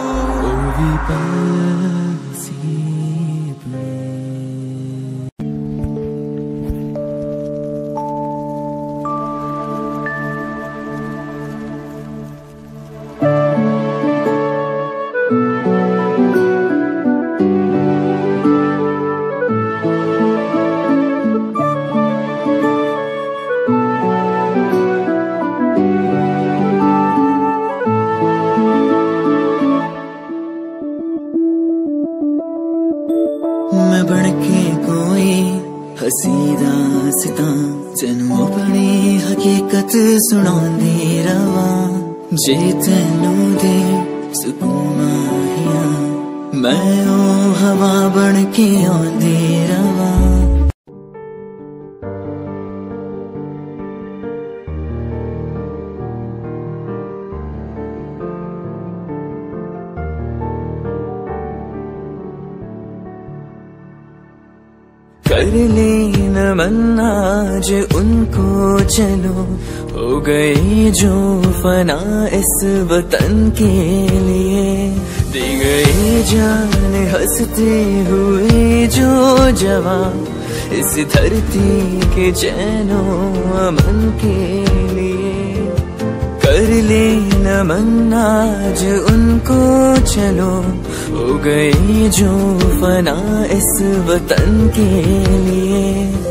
मैं बनके कोई हसी दास्ता तेनू अपनी हकीकत सुनांदी रवा। जे तेनू दे सुकून आया मैं ओ हवा बनके आंदी रवा। कर ले नमन आज उनको चलो, हो गए जो फना इस वतन के लिए। दे गए जान हंसते हुए जो जवान इस धरती के चैनो अमन के लिए। कर ले नमन आज उनको चलो, हो गए जो फना इस वतन के लिए।